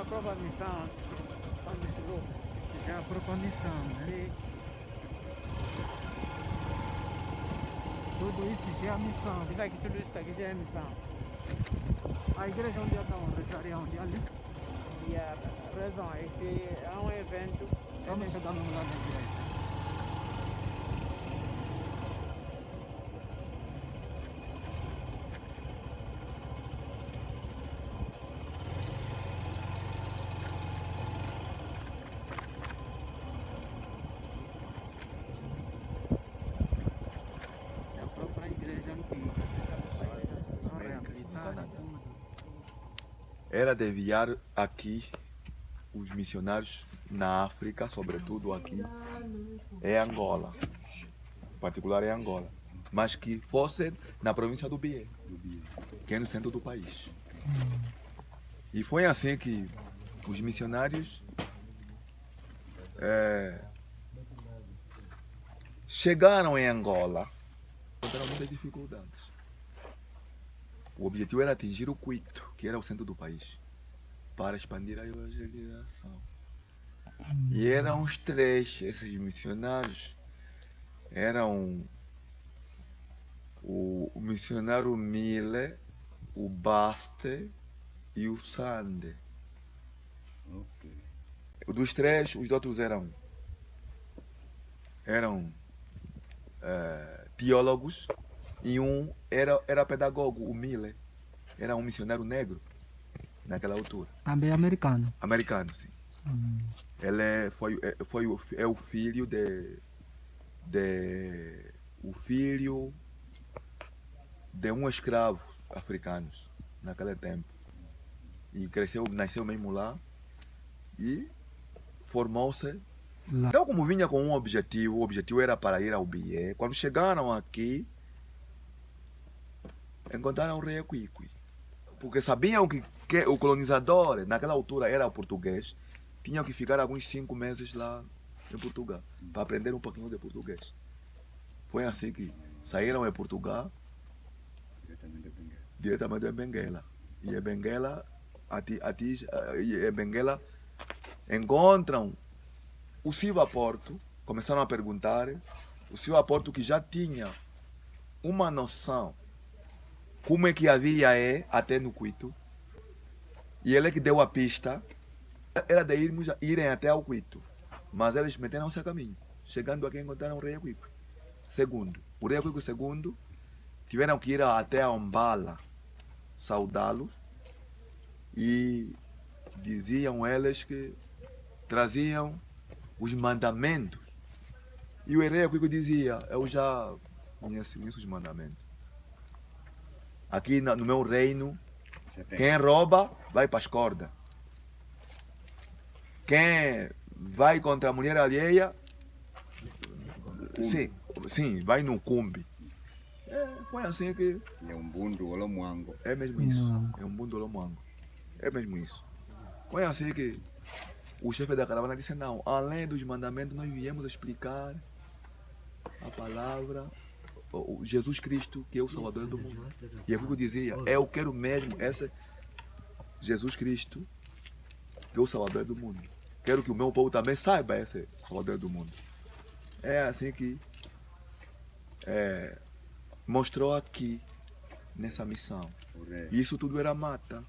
uma própria missão, fazer esse grupo. Já a própria missão, né? Sim. Tudo isso já é a missão. Tudo isso aqui já é missão. A igreja onde está onde? Rezaria onde? Ali? E a razão é que há um evento. Vamos chegar no lado da igreja. Essa é a própria igreja antiga. Só reabilitada tudo. Era de enviar aqui os missionários na África, sobretudo aqui em Angola, em particular em Angola, mas que fossem na província do Bié, que é no centro do país. E foi assim que os missionários chegaram em Angola, encontraram muitas dificuldades. O objetivo era atingir o Quito, que era o centro do país, para expandir a evangelização. E eram os três, esses missionários, eram o missionário Mille, o Baste e o Sande. Dos três, os outros eram teólogos e um era pedagogo, o Mille. Era um missionário negro naquela altura. Também americano. Americano, sim. Ele é o filho de um escravo africano naquele tempo. E nasceu mesmo lá e formou-se. Lá. Então, como vinha com um objetivo, o objetivo era para ir ao Bié. Quando chegaram aqui, encontraram o rei Equiqui. Porque sabiam que o colonizador, naquela altura era o português, tinham que ficar alguns 5 meses lá em Portugal, para aprender um pouquinho de português. Foi assim que saíram em Portugal, diretamente em Benguela. E em Benguela, em Benguela encontram o Silva Porto, começaram a perguntar, o Silva Porto que já tinha uma noção como é que havia até no Quito, e ele é que deu a pista, era de irem até ao Quito, mas eles meteram-se a caminho. Chegando aqui encontraram o rei Equiqui II. O rei Equiqui II tiveram que ir até a Umbala saudá-los, e diziam eles que traziam os mandamentos. E o rei Equiqui dizia: eu já conheço os mandamentos. Aqui no meu reino, quem rouba vai para as cordas. Quem vai contra a mulher alheia, sim, vai no cumbi. Foi assim que. É um bundo olomuango. É mesmo isso. É um bundo olomuango. É mesmo isso. Foi assim que o chefe da caravana disse: não, além dos mandamentos, nós viemos explicar a palavra, o Jesus Cristo, que é o Salvador do mundo. E eu dizia: eu quero mesmo esse Jesus Cristo, que é o Salvador do mundo. Quero que o meu povo também saiba esse Salvador do mundo. É assim que mostrou aqui, nessa missão. E isso tudo era mata.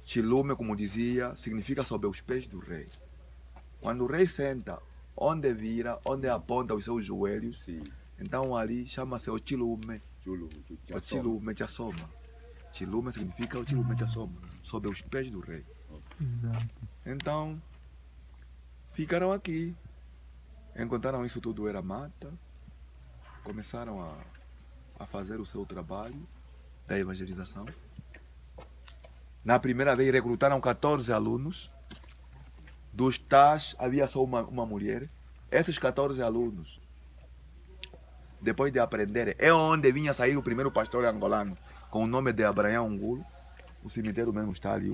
Chilume, como dizia, significa sob os pés do rei. Quando o rei senta, onde vira, onde aponta os seus joelhos, Sim. então ali chama-se o chilume. O Exato. chilume te assoma. Chilume significa o chilume te assoma, sob os pés do rei. Exato. Então, ficaram aqui, encontraram isso tudo era mata, começaram a fazer o seu trabalho da evangelização. Na primeira vez recrutaram 14 alunos, dos tais havia só uma mulher. Esses 14 alunos, depois de aprenderem, é onde vinha sair o primeiro pastor angolano, com o nome de Abraão Angulo. O cemitério mesmo está ali,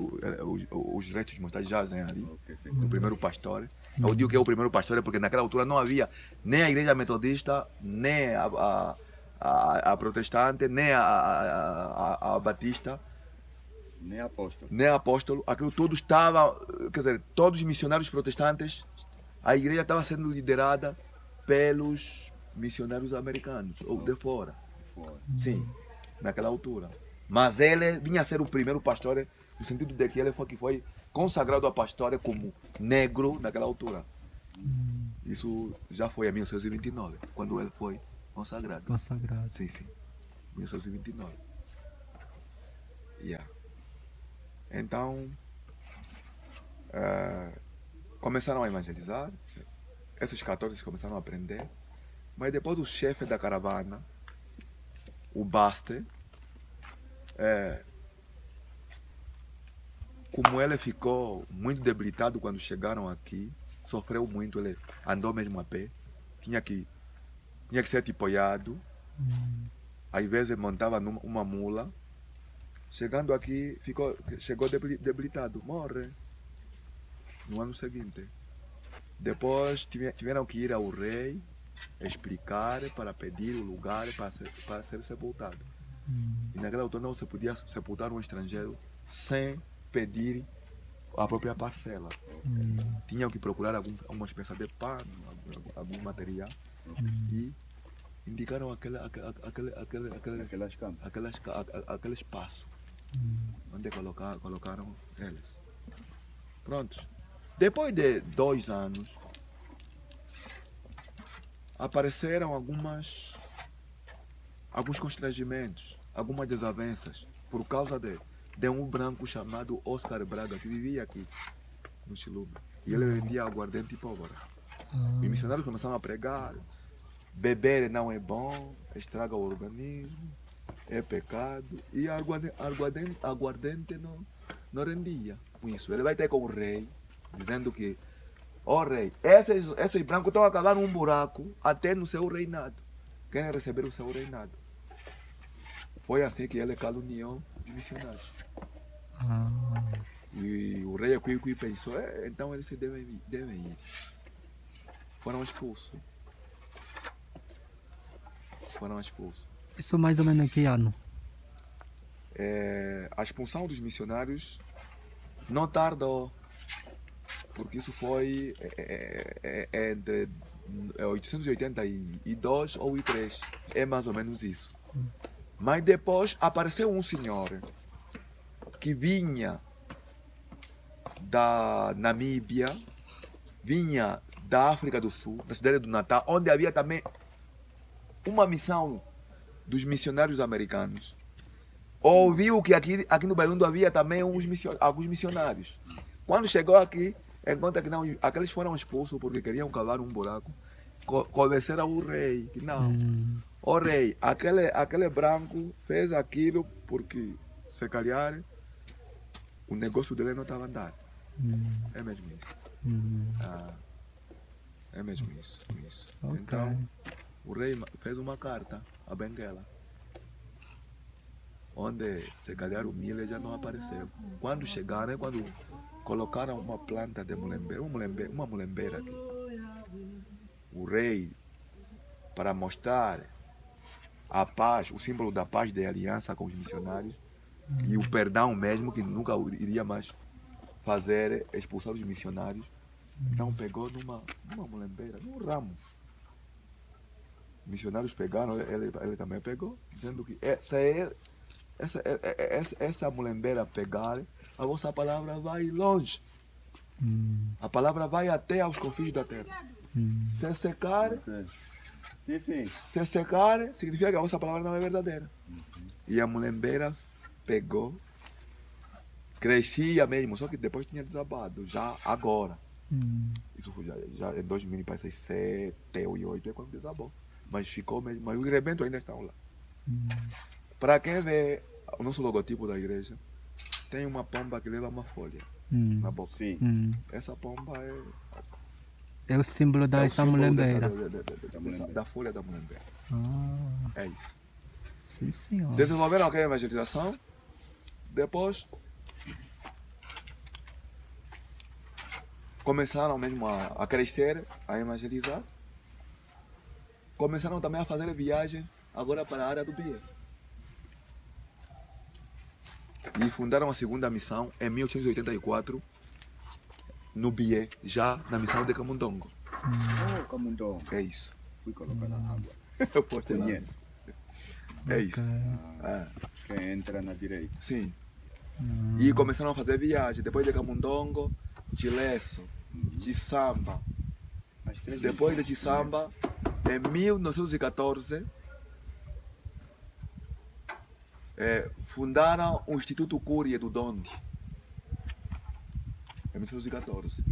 os restos mortais jazem ali, do primeiro pastor. Eu digo que é o primeiro pastor porque naquela altura não havia nem a igreja metodista, nem a protestante, nem a batista. Nem apóstolo. nem apóstolo, aquilo tudo estava, quer dizer, todos os missionários protestantes, a igreja estava sendo liderada pelos missionários americanos, ou de fora. Fora. Sim, naquela altura. Mas ele vinha a ser o primeiro pastor, no sentido de que ele foi que foi consagrado a pastor como negro naquela altura. Isso já foi em 1929, quando ele foi consagrado. Consagrado. Sim, sim. 1929. Yeah. Então, começaram a evangelizar. Esses 14 começaram a aprender. Mas depois o chefe da caravana, o Baste, como ele ficou muito debilitado quando chegaram aqui, sofreu muito, ele andou mesmo a pé, tinha que ser apoiado. Às vezes montava numa mula. Chegando aqui, chegou debilitado, morre no ano seguinte. Depois tiveram que ir ao rei explicar para pedir o lugar para ser sepultado. E naquela altura não se podia sepultar um estrangeiro sem pedir a própria parcela. Tinham que procurar alguma espécie de pano, algum material e indicaram aquele espaço onde colocaram eles. Prontos. Depois de 2 anos, apareceram alguns constrangimentos, algumas desavenças, por causa de um branco chamado Oscar Braga, que vivia aqui no Chilume. E ele vendia aguardente e pólvora. Os missionários começaram a pregar: beber não é bom, estraga o organismo, é pecado. E aguardente não rendia com isso. Ele vai ter com o rei, dizendo que: ó rei, esses brancos estão a cavar um buraco até no seu reinado. Querem receber o seu reinado. Foi assim que ele caluniou os missionários. E o rei Aquiqui pensou: então eles devem ir. Foram expulsos. Isso mais ou menos em que ano? A expulsão dos missionários não tardou, porque isso foi entre 882 ou 803, é mais ou menos isso. Mas depois apareceu um senhor que vinha da Namíbia, vinha da África do Sul, da cidade do Natal, onde havia também uma missão dos missionários americanos. Ouviu que aqui no Bailundo havia também alguns missionários. Quando chegou aqui, encontra que não, aqueles foram expulsos porque queriam cavar um buraco. Convenceram o rei que não. O rei, aquele branco fez aquilo porque, se calhar, o negócio dele não estava andando. É mesmo isso. É mesmo isso. Okay. Então, o rei fez uma carta a Benguela, onde, se calhar, o milho já não apareceu. Quando chegaram, quando colocaram uma planta de mulembeira, uma mulembeira aqui, o rei, para mostrar a paz, o símbolo da paz, de aliança com os missionários, e o perdão mesmo, que nunca iria mais fazer expulsar os missionários, então pegou numa mulembeira, num ramo. Os missionários pegaram, ele também pegou, dizendo que essa mulembeira pegar, a vossa palavra vai longe. A palavra vai até aos confins da terra. Se secar, Sim. se secar, significa que a vossa palavra não é verdadeira. E a mulembeira pegou, crescia mesmo, só que depois tinha desabado, já agora. Isso foi já em 2007 ou 2008 é quando desabou. Mas ficou mesmo, mas os rebentos ainda estão lá. Para quem vê o nosso logotipo da igreja, tem uma pomba que leva uma folha na boca. Sim. Essa pomba É o símbolo é o dessa símbolo mulembeira. da folha da mulembeira. É isso. Sim, senhor. Desenvolveram aquela evangelização, depois começaram mesmo a crescer, a evangelizar. Começaram também a fazer viagem agora para a área do Bia. E fundaram a segunda missão em 1884, no Bié, já na missão de Camundongo. Oh, Camundongo. É isso. Fui colocar na água. Eu posso lá. Conhece? É isso. Ah, quem entra na direita. Sim. E começaram a fazer viagem. Depois de Camundongo, Chilesso, Chisamba. As três Depois de missões. Chisamba, em 1914, fundaram o Instituto Curie do Dondi. Em 1914.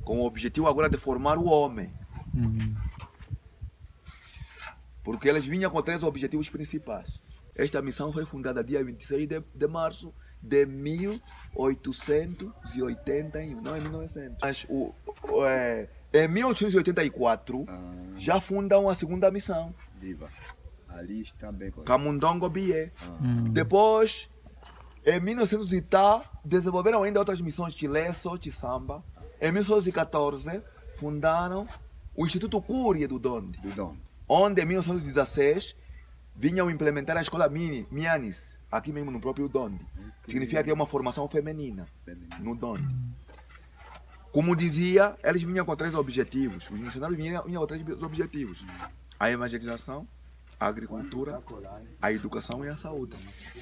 Com o objetivo agora de formar o homem. Porque eles vinham com 3 objetivos principais. Esta missão foi fundada dia 26 de março de 1881, não é 1900. Mas em 1884 já fundam a segunda missão, Viva. Ali está bem colocado. Camundongo Bié. Depois, em 1900 e tal, desenvolveram ainda outras missões, Chilesso, Chisamba. Em 1914, fundaram o Instituto Curie do Dondi, Do Dom. onde em 1916 vinham implementar a escola Mianis, aqui mesmo no próprio Dondi. Significa que é uma formação feminina no Dondi. Como dizia, eles vinham com 3 objetivos. Os missionários vinham com 3 objetivos: a evangelização, a agricultura, a educação e a saúde.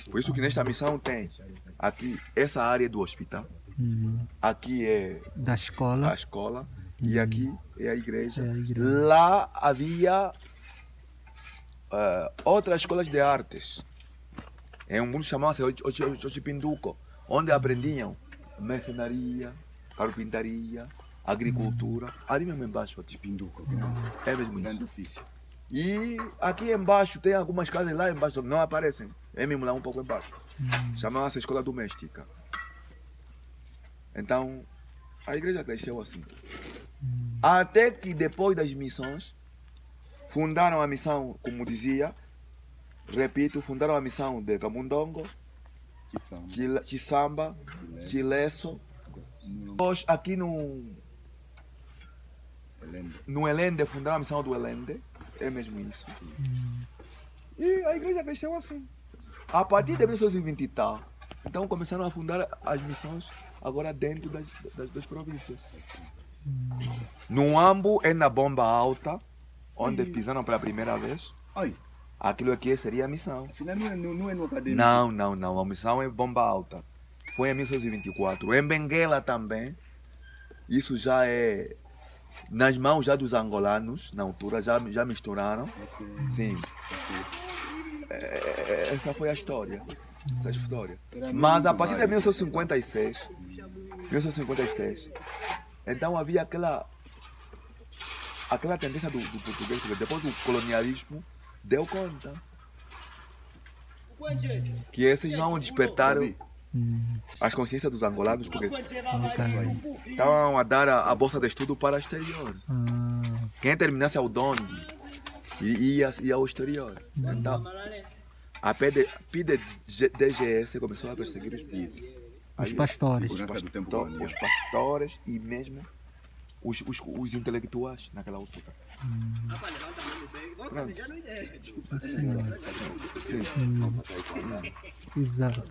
Por isso que nesta missão tem aqui essa área do hospital, aqui é Da escola. a escola e aqui é a igreja. É a igreja. Lá havia outras escolas de artes. Em um mundo chamado Ochipinduco, onde aprendiam mercenaria, carpintaria, agricultura. Ali mesmo embaixo, Pinduco. é mesmo Grande isso. ofício. E aqui embaixo tem algumas casas lá embaixo, não aparecem. É mesmo lá um pouco embaixo. Chamava-se escola doméstica. Então, a igreja cresceu assim. Até que depois das missões, fundaram a missão, como dizia, repito, fundaram a missão de Camundongo, Tição. Chisamba, Chilesso. Depois aqui no Elende, fundaram a missão do Elende. É mesmo isso. E a igreja cresceu assim. A partir de 1920 e tal, então começaram a fundar as missões agora dentro das províncias. No Ambo é na Bomba Alta, onde pisaram pela primeira vez. Ai, Aquilo aqui seria a missão. afinal não é no acadêmico. Não. A missão é Bomba Alta. Foi em 1924. Em Benguela também. Isso já é nas mãos já dos angolanos, na altura, já misturaram. Sim. Essa foi a história. Essa é a história. Mas a partir de 1956, então havia aquela tendência do português, porque depois o colonialismo deu conta que esses não despertaram as consciências dos angolanos, porque estavam a dar a bolsa de estudo para o exterior. Quem terminasse ao Dondi ia ao exterior. Então, a PDGS começou a perseguir Os pastores. Segurança do tempo os colonial. pastores e mesmo os intelectuais naquela altura. Pronto. Sim. Exato.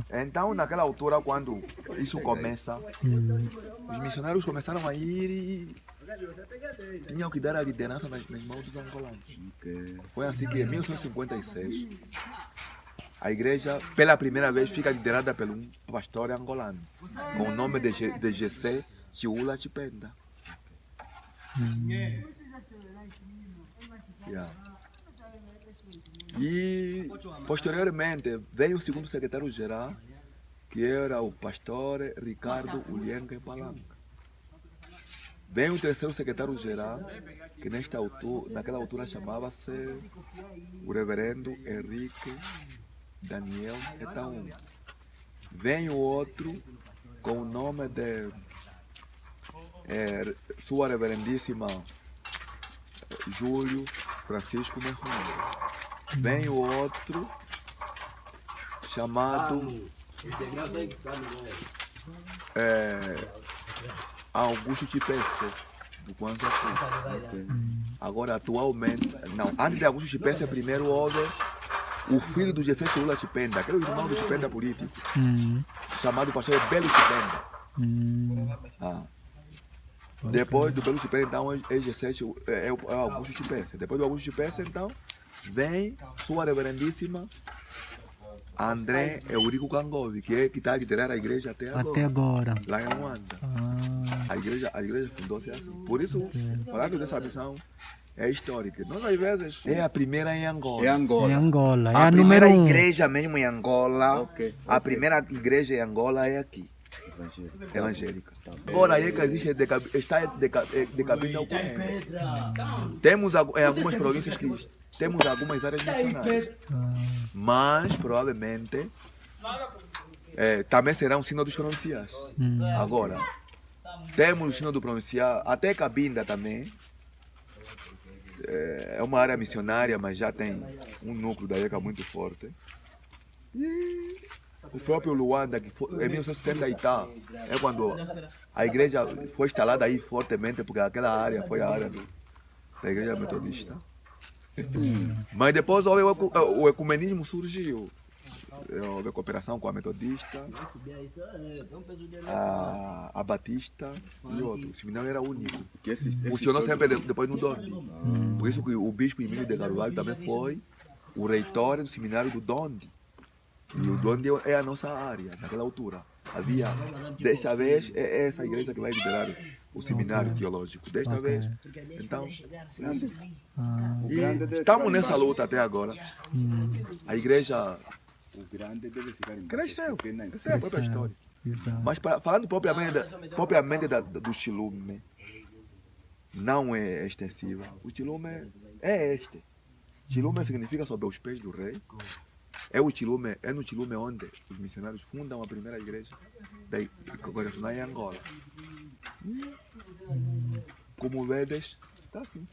Então, naquela altura, quando isso começa, os missionários começaram a ir e tinham que dar a liderança nas mãos dos angolanos. Foi assim que em 1956 a igreja, pela primeira vez, fica liderada por um pastor angolano, com o nome de GC Chiula Chipenda. E posteriormente veio o segundo secretário-geral, que era o pastor Ricardo Ulienga Palanca. Vem o terceiro secretário-geral, que naquela altura chamava-se o reverendo Henrique Daniel Etaú. Vem o outro com o nome de Sua Reverendíssima Júlio Francisco Merron. Vem o outro chamado Augusto Chipese, do Kwanzaa. Agora, atualmente, não, antes de Augusto Chipese, primeiro houve o filho do G6 Lula Chipenda, aquele irmão do Chipenda político, Hum. chamado pastor Belo Chipenda. Hum. Ah. Depois do Belo Chipenda, então, é G7, é o Augusto Chipessa. Depois do Augusto Chipessa, então, vem sua reverendíssima André Eurico Cangovi, que está a liderar a igreja até Até agora, agora. lá em Luanda. Ah, A igreja fundou-se assim. Por isso, falando dessa missão, é histórica. Nós, às vezes, é a primeira em Angola. É em Angola. Angola. É A a primeira número 1. igreja mesmo em Angola, Ok, a ok. primeira igreja em Angola é aqui, Evangelho. evangélica. Agora aí que existe está decabida ao corrente. Temos em algumas províncias que temos algumas áreas missionárias, mas provavelmente também será um sino dos provinciais. Agora, temos o sino do provincial, até Cabinda também. É uma área missionária, mas já tem um núcleo da ECA muito forte. E o próprio Luanda, que foi, em 1970 e tal, é quando a igreja foi instalada aí fortemente, porque aquela área foi a área da igreja metodista. Mas depois o ecumenismo surgiu. Houve cooperação com a metodista, a batista e outro. O seminário era único. Que esse Funcionou sempre depois no Dondi. Por isso que o bispo Emílio de Carvalho também foi o reitor do seminário do Dondi. E o Dondi é a nossa área, naquela altura. Havia, desta vez, é essa igreja que vai liderar o seminário teológico. Desta vez, então, O grande deve estamos ficar nessa embaixo. luta até agora. A igreja O grande deve ficar embaixo. cresceu, porque na essa é a própria história. Exato. Mas falando propriamente do Chilume, não é extensiva. O Chilume é este. Chilume significa sob os pés do rei. É no Chilume onde os missionários fundam a primeira igreja congregacional em Angola. Como vedes, está assim.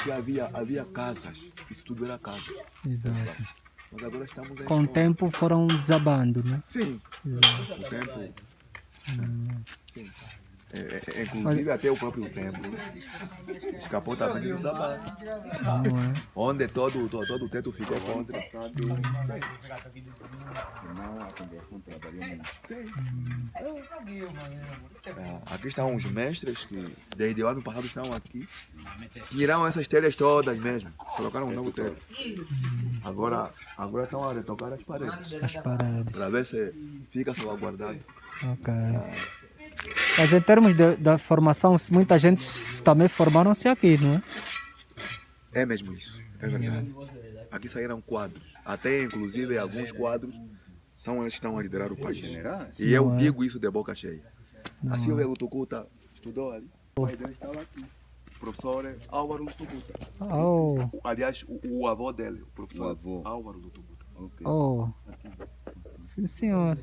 Que havia casas, isso tudo era casa. Exato. Mas agora estamos em Com o escola. tempo foram desabando, né? Sim, o tempo. Sim. Inclusive até o próprio templo escapou também de desabar. Não é? Onde todo o teto ficou contra. Não, a congregação trabalhou muito. Aqui estão os mestres que desde o ano passado estão aqui. Tiraram essas telhas todas mesmo. Colocaram um novo teto. Agora estão a retocar as paredes. As paredes. Para ver se fica salvaguardado. Ok. Mas em termos da formação, muita gente também formaram-se aqui, não é? É mesmo isso, é verdade. Aqui saíram quadros. Até inclusive alguns quadros são eles que estão a liderar o país. Generais? E eu Não é? digo isso de boca cheia. A Silvia Lutucuta estudou ali. O pai dele estava aqui. O professor Álvaro Lutucuta. Oh, Aliás, o avô dele, o O professor avô. Álvaro Lutucuta. Ok. oh. Sim, senhor.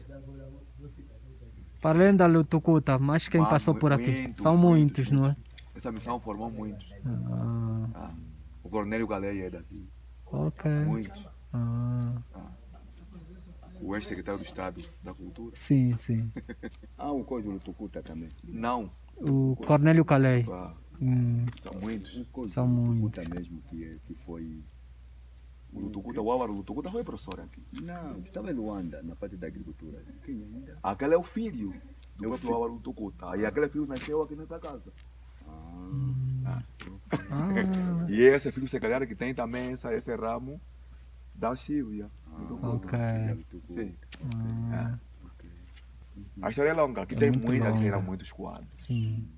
Para além da Lutucuta, mas quem Ah, passou por aqui? muitos, São muitos, não é? Essa missão formou muitos. Ah, O Cornélio Galeia é daqui. ok. Muitos. Ah, O ex-secretário do Estado da Cultura. sim, sim. O Código do Tucuta também. Não. O Cornélio Calei. Ah, são muitos. O Código São do muitos. Tucuta mesmo, que foi... O Lutucuta, o Álvaro Lutucuta foi professor aqui. Não, estava em Luanda, na parte da agricultura. Quem ainda? Aquele é o filho do É o próprio filho. Álvaro Lutucuta. E aquele filho nasceu aqui nessa casa. Ah, E esse filho secretário que tem também esse ramo da Silvia. ok. Sim. Ah, A história é longa. Aqui tem muito muitas, longa. eram muitos quadros. sim.